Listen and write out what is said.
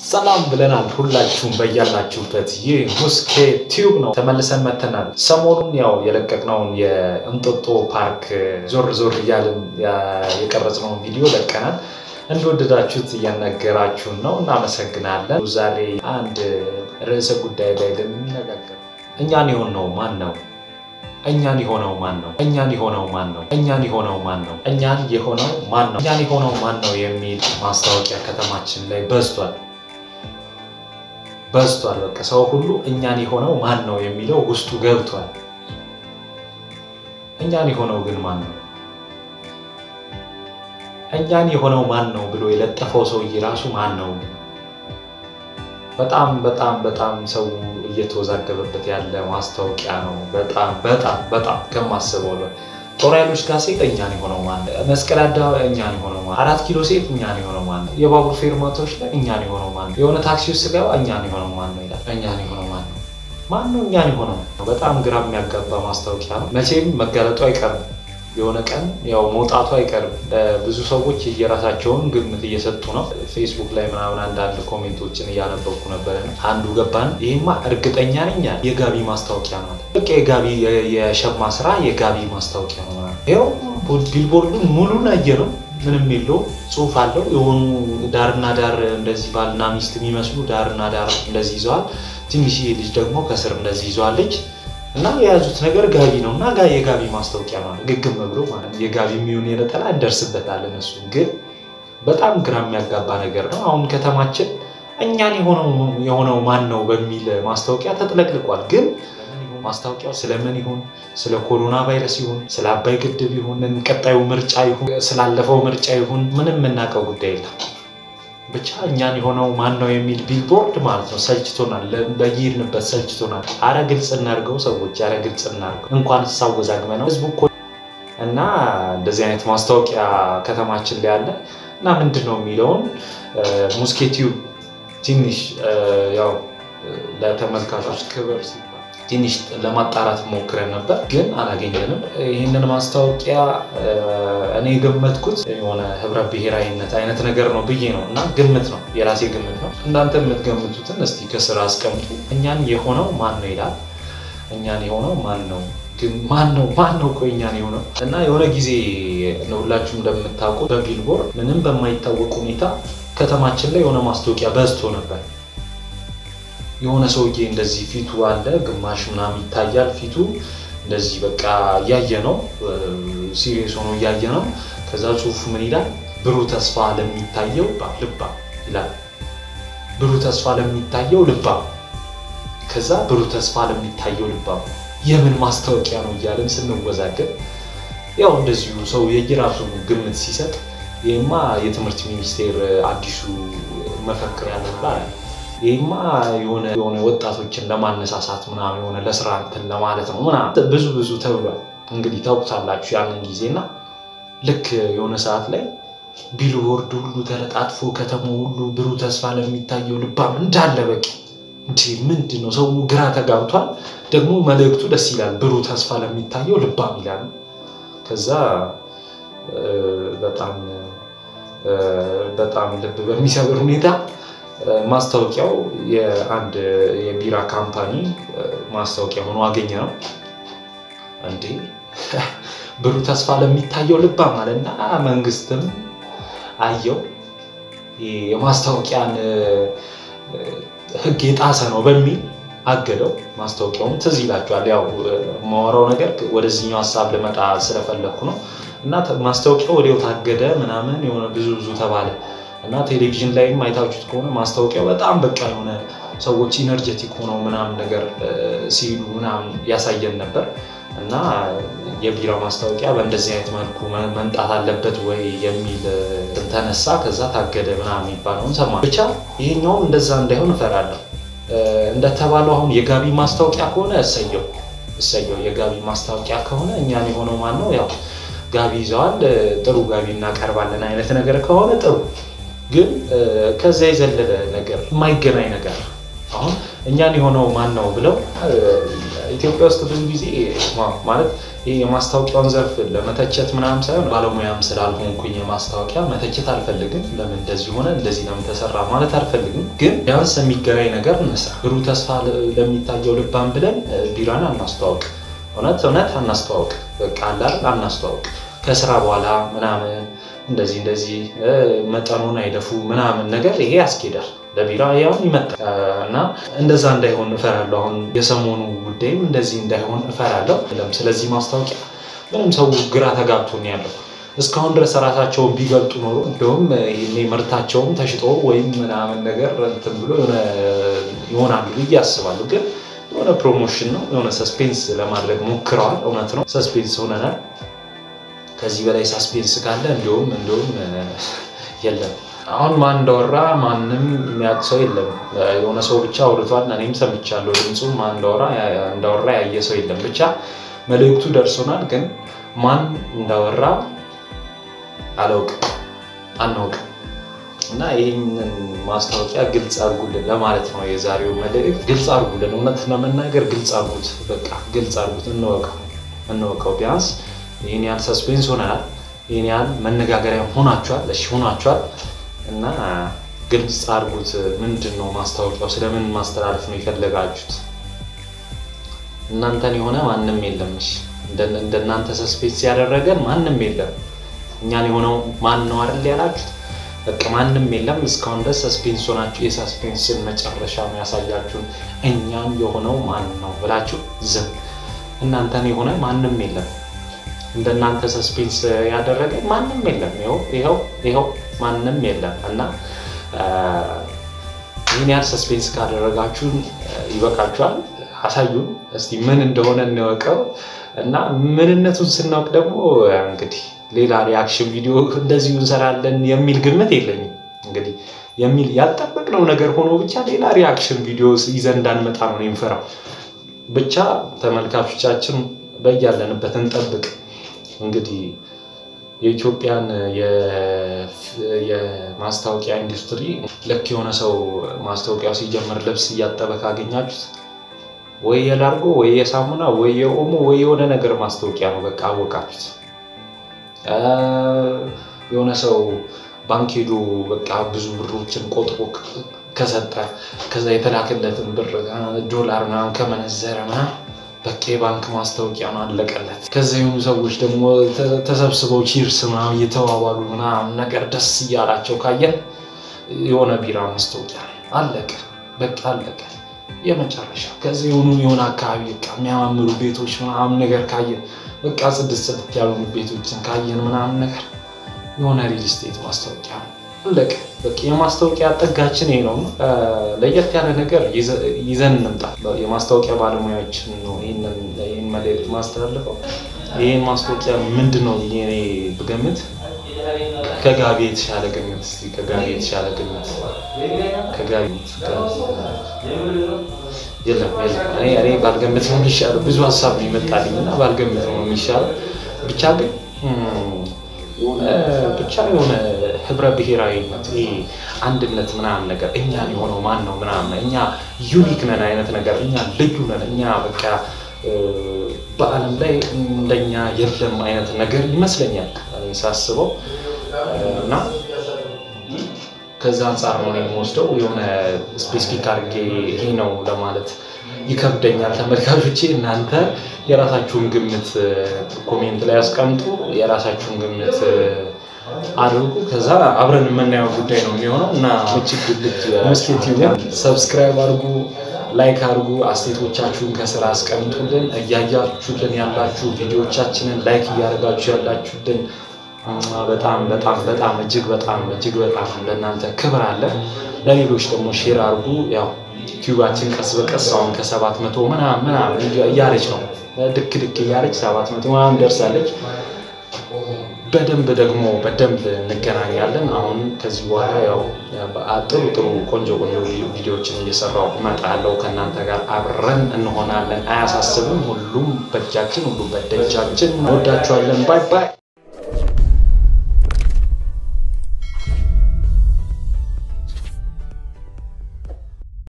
ሰላም ብለናል ሁላችሁም በያላችሁበት ሙስኬ ቲዩብ ነው ተመልሰን መተናል ሰሞኑን ያው የለቀቅነውን የእንጦጦ ፓርክ ዞር እያልን የቀረጽነው ቪዲዮ ለቀናል እንደወደዳችሁት እያነገራችሁን ነው እናመሰግናለን ዛሬ አንድ ርዕሰ ጉዳይ ላይ ለምንነጋገር እኛን የሆነው ማን ነው እኛን የሆነው ማን ነው እኛን የሆነው ማን ነው እኛን የሆነው ማን ነው እኛን የሆነው ማን ነው እኛን የሆነው ማን ነው የሚል ማስታወቂያ ከተማችን ላይ በዝቷል በቃ ሰው ሁሉ እኛን የሆነው ማን ነው የሚለው ውስጡ ገብቷል እኛን የሆነው ግን ማን ነው እኛን የሆነው ማን ነው ብሎ የለጠፈው ሰው ይራሱ ማን ነው በጣም ሰው እየተወዛገበበት ያለ ማስታወቂያ ነው በጣም ከማስበው ጦራይሎች ጋር እኛን የሆነው ማን መስቀል አደባባይ እኛን የሆነው ማን 4 ኪሎ ሴት እኛን የሆነው ማን የባቡር ፌርማታዎች ላይ እኛን የሆነው ማን የሆነ ታክሲ ውስጥ ገባ እኛን የሆነው ማን ነው ይላል እኛን የሆነው ማን ነው እኛን የሆነው በጣም ግራ የሚያጋባ ማስታወቂያ ነው መቼም መጋለጡ አይቀርም የሆነ ቀን ያው መውጣቱ አይቀርም ብዙ ሰዎች የራሳቸውን ግምት እየሰጡ ነው ፌስቡክ ላይ ምናምን አንዳንድ ኮሜንቶችን ያነበብኩ ነበርና አንዱ ገባን ይሄማ እርግጠኛ ነኝ የጋቢ ማስታወቂያ ነው በቃ የጋቢ የሸማ ስራ የጋቢ ማስታወቂያ ነው ይሄው ቢልቦርዱን ሙሉን አየነው ምንም የለው ጽሁፍ አለው የሆኑ ዳርና ዳር እንደዚህ ባልና ሚስት የሚመስሉ ዳርና ዳር እንደዚህ ይዟል ትንሽ ልጅ ደግሞ ከስር እንደዚህ ይዟለች እና ያዙት ነገር ጋቢ ነውና የጋቢ ማስታወቂያ ማለት ግግም ብሎ ማለት የጋቢ የሚሆን የነጠላ እንደርስበታለን እሱ ግን በጣም ግራ የሚያጋባ ነገር ነው አሁን ከተማችን እኛን የሆነው ማን ነው በሚል ማስታወቂያ ተጥለቅልቋል ግን ማስታወቂያው ስለምን ይሁን ስለ ኮሮና ቫይረስ ይሁን ስለ አባይ ግድብ ይሁን እንቀጣዩ ምርጫ ይሁን ስላለፈው ምርጫ ይሁን ምንም እናቀው ጉዳይ የለም ብቻ እኛን የሆነው ማን ነው የሚል ቢልቦርድ ማለት ነው ሰልችቶናል በየሄድንበት ሰልችቶናል አረ ግልጽ እናርገው ሰዎች አረ ግልጽ እናርገው እንኳን ተሳወዛግመነው ህዝቡ እና እንደዚህ አይነት ማስታወቂያ ከተማችን ላይ አለ እና ምንድነው የሚለውን ሙስኬ ቲዩብ ትንሽ ያው ለተመልካቾች ክብር ሲባል ትንሽ ለማጣራት ሞክረን ነበር ግን አላገኘንም ይሄንን ማስታወቂያ እኔ ገመትኩት የሆነ ህብረ ብሔራዊነት አይነት ነገር ነው ብዬ ነው እና ግምት ነው የራሴ ግምት ነው እናንተ የምትገምቱትን እስቲ ከስራ አስቀምጡ እኛን የሆነው ማን ነው ይላል እኛን የሆነው ማን ነው ግን ማን ነው ቆኛን የሆነው እና የሆነ ጊዜ ነው ሁላችሁም እንደምታውቁ በቢልቦርድ ምንም በማይታወቅ ሁኔታ ከተማችን ላይ የሆነ ማስታወቂያ በዝቶ ነበር የሆነ ሰውዬ እንደዚህ ፊቱ አለ ግማሽ ምናምን ይታያል ፊቱ እንደዚህ በቃ ያየነው ሲሪየስ ሆኖ ያየነው ከዛ ጽሁፍ ምን ይላል ብሩ ተስፋ ለሚታየው ልባ ይላል ብሩ ተስፋ ለሚታየው ልባ ከዛ ብሩ ተስፋ ለሚታየው ልባ የምን ማስታወቂያ ነው ይያልን ስንወዛገብ ያው እንደዚሁ ሰው የየራሱ ግምት ሲሰጥ ይሄማ የትምህርት ሚኒስቴር አዲሱ መፈክር ያለባል ይሄማ የሆነ ወጣቶችን ለማነሳሳት ምናምን የሆነ ለስራ እንትን ለማለት ነው ምናምን ብዙ ተብሏል እንግዲህ ታውቁታላችሁ ያንን ጊዜና ልክ የሆነ ሰዓት ላይ ቢልቦርድ ሁሉ ተለጣጥፎ ከተማው ሁሉ ብሩ ተስፋ ለሚታየው ልባም እንዳለ በቃ እንዴ ምንድነው ሰው ግራ ተጋብቷል ደግሞ መልእክቱ ደስ ይላል ብሩ ተስፋ ለሚታየው ልባም ይላል ከዛ በጣም ልብ በሚሰብር ሁኔታ ማስታወቂያው የአንድ የቢራ ካምፓኒ ማስታወቂያ ሆኖ አገኘነው እንዴ ብሩ ተስፋ ለሚታየው ልባ ማለትና መንግስትም አየው የማስታወቂያን ህግ የጣሰ ነው በሚል አገደው ማስታወቂያውን ትዝ ይላችኋል ያው ማወራው ነገር ወደዚህኛው ሐሳብ ለመጣ ስለፈለኩ ነው እና ማስታወቂያው ወዲያው ታገደ ምናምን የሆነ ብዙ ተባለ እና ቴሌቪዥን ላይም አይታችሁት ከሆነ ማስታወቂያው በጣም በቃ የሆነ ሰዎች ኢነርጂቲክ ሆነው ምናምን ነገር ሲሉ ምናምን ያሳየን ነበር እና የቢራ ማስታወቂያ በእንደዚህ አይነት መልኩ መንጣት አለበት ወይ የሚል ተነሳ ከዛ ታገደ ምናምን ይባላል ሰማ ብቻ ይሄኛው እንደዛ እንዳይሆን ፈራለሁ እንደተባለው አሁን የጋቢ ማስታወቂያ ከሆነ እሰየው የጋቢ ማስታወቂያ ከሆነ እኛን የሆነው ማን ነው ያው ጋቢ ይዘዋል ጥሩ ጋቢ እናቀርባለን አይነት ነገር ከሆነ ጥሩ ግን ከዛ የዘለለ ነገር የማይገናኝ ነገር አሁን እኛን የሆነው ማን ነው ብለው ኢትዮጵያ ውስጥ ብዙ ጊዜ ማለት ይሄ የማስታወቂያውን ዘርፍ ለመተቸት ምናምን ሳይሆን ባለሙያም ስላልሆንኩኝ የማስታወቂያ መተቸት አልፈልግም። ለምን እንደዚህ ሆነ እንደዚህ ለምን ተሰራ ማለት አልፈልግም። ግን ቢያንስ የሚገናኝ ነገር እንስራ። ብሩህ ተስፋ ለሚታየው ልባም ብለን ቢራን አናስተዋውቅ። እውነት አናስተዋውቅ። በቃ አላል አናስተዋውቅ። ከስራ በኋላ ምናምን እንደዚህ መጠኑን አይደፉ ምናምን ነገር ይሄ ያስኬዳል። ለቢራ ያው ይመጣ እና እንደዛ እንዳይሆን እፈራለሁ። አሁን የሰሞኑ ጉዳይም እንደዚህ እንዳይሆን እፈራለሁ። ስለዚህ ማስታወቂያ ምንም ሰው ግራ ተጋብቶ ነው ያለው። እስካሁን ድረስ ራሳቸውን ቢገልጡ ኖሮ እንደውም ይሄኔ ምርታቸውን ተሽጦ ወይም ምናምን ነገር እንትን ብሎ ይሆናሉ ብዬ አስባለሁ። ግን የሆነ ፕሮሞሽን ነው የሆነ ሰስፔንስ ለማድረግ ሞክረዋል። እውነት ነው ሰስፔንስ ሆነናል። ከዚህ በላይ ሰስፔንስ ካለ እንደውም የለም። አሁን ማን እንደወራ ማንንም የሚያውቅ ሰው የለም። የሆነ ሰው ብቻ አውርቷል። እኔም ሰምቻለሁ ድምጹን። ማን እንደወራ ያየ ሰው የለም። ብቻ መልእክቱ ደርሶናል። ግን ማን እንደወራ አናውቅም። እና ይሄንን ማስታወቂያ ግልጽ አድርጉልን ለማለት ነው የዛሬው መልእክት። ግልጽ አድርጉልን። እውነት ለመናገር ግልጽ አድርጉት። በቃ ግልጽ አድርጉት። እንወቀው። ቢያንስ ይሄን ያህል ሰስፔንስ ሆነናል። ይሄን ያህል መነጋገሪያ ሆናችኋል። እሺ ሆናችኋል። እና ግልጽ አድርጉት። ምንድነው ማስታወቂያው? ስለምን ማስተላለፍ ነው የፈለጋችሁት? እናንተን የሆነ ማንንም የለም። እሺ እንደናንተ ሰስፔንስ ያደረገን ማንንም የለም። እኛን የሆነው ማን ነው አይደል ያላችሁት? በቃ ማንንም የለም። እስካሁን ድረስ ሰስፔንስ ሆናችሁ የሰስፔንስን መጨረሻ ያሳያችሁን እኛን የሆነው ማን ነው ብላችሁ ዝም። እናንተን የሆነ ማንንም የለም። እንደናንተ ሰስፔንስ ያደረገ ማንንም የለም። ይሄው ማንንም የለም። እና ይሄን ያህል ሰስፔንስ ካደረጋችሁ ይበቃችኋል። አሳዩን እስቲ ምን እንደሆነ እንወቀው። እና ምንነቱን ስናውቅ ደግሞ እንግዲህ ሌላ ሪአክሽን ቪዲዮ እንደዚሁ እንሰራለን የሚል ግምት የለኝም። እንግዲህ የሚል ያልጠበቅነው ነገር ሆኖ ብቻ ሌላ ሪአክሽን ቪዲዮ ይዘን እንዳንመጣ ነው የምፈራው። ብቻ ተመልካቾቻችን በእያለንበት እንጠብቅ። እንግዲህ የኢትዮጵያን የማስታወቂያ ኢንዱስትሪ ለክ የሆነ ሰው ማስታወቂያው ሲጀምር ልብስ እያጠበ ካገኛችሁት ወይ የላርጎ ወይ የሳሙና ወይ የኦሞ ወይ የሆነ ነገር ማስታወቂያ ነው። በቃ አወቃችሁት። የሆነ ሰው ባንክ ሄዶ በቃ ብዙ ብሮችን ቆጥሮ ከሰጠ ከዛ የተላከለትን ብር ዶላር ምናምን ከመነዘረ በቃ የባንክ ማስታወቂያ ነው አለቀለት። ከዛ የሆኑ ሰዎች ደግሞ ተሰብስበው ቺርስ ምናምን እየተዋዋሉ ምናምን ነገር ደስ እያላቸው ካየን የሆነ ቢራ ማስታወቂያ አለቀ። በቃ አለቀ የመጨረሻ። ከዛ የሆነ አካባቢ በቃ የሚያማምሩ ቤቶች ምናምን ነገር ካየን በቃ ጽድት ያሉ ቤቶችን ካየን ምናምን ነገር የሆነ ሪል ስቴት ማስታወቂያ አለቀ። በቃ የማስታወቂያ አጠጋችን ይሄ ነው። ለየት ያለ ነገር ይዘን እንምጣ። የማስታወቂያ ባለሙያዎች ነው ይሄን መልእክት ማስተላለፈው። ይሄን ማስታወቂያ ምንድነው እኔ በግምት ከጋቢ የተሻለ ግምት የለም እኔ ባልገምት ነው የሚሻለው። ብዙ ሐሳብ ይመጣልኝና ባልገምት ነው የሚሻለው። ብቻ ግን የሆነ ህብረ ብሔራዊነት አንድነት ምናምን ነገር እኛን የሆነው ማን ነው ምናምን እኛ ዩኒክ ነን አይነት ነገር እኛ ልዩ ነን እኛ በቃ በአለም ላይ እንደኛ የለም አይነት ነገር ይመስለኛል ሳስበው። እና ከዛ አንፃር ነው የምወስደው። የሆነ ስፔሲፊክ አድርጌ ይሄ ነው ለማለት ይከብደኛል። ተመልካቾቼ እናንተ የራሳችሁን ግምት ኮሜንት ላይ አስቀምጡ። የራሳችሁን ግምት አድርጉ። ከዛ አብረን የምናየው ጉዳይ ነው የሚሆነው። እና መስኪቲዩን ሰብስክራይብ አድርጉ፣ ላይክ አድርጉ፣ አስተያየቶቻችሁን ከስራ አስቀምጡልን። እያያችሁልን ያላችሁ ቪዲዮዎቻችንን ላይክ እያደረጋችሁ ያላችሁልን በጣም እጅግ በጣም ለእናንተ ክብር አለ። ለሌሎች ደግሞ ሼር አድርጉ። ያው ዩቲዩባችን ቀስ በቀስ አሁን ከ700 ምናምን እያለች ነው ድክ እያለች 700 ምናምን ደርሳለች። በደንብ እንገናኛለን። አሁን ከዚህ በኋላ ያው ጥሩ ቆንጆ ቪዲዮዎችን እየሰራሁ እመጣለሁ። ከእናንተ ጋር አብረን እንሆናለን። አያሳስብም። ሁሉም በእጃችን ሁሉ በደጃችን። እንወዳችኋለን። ባይ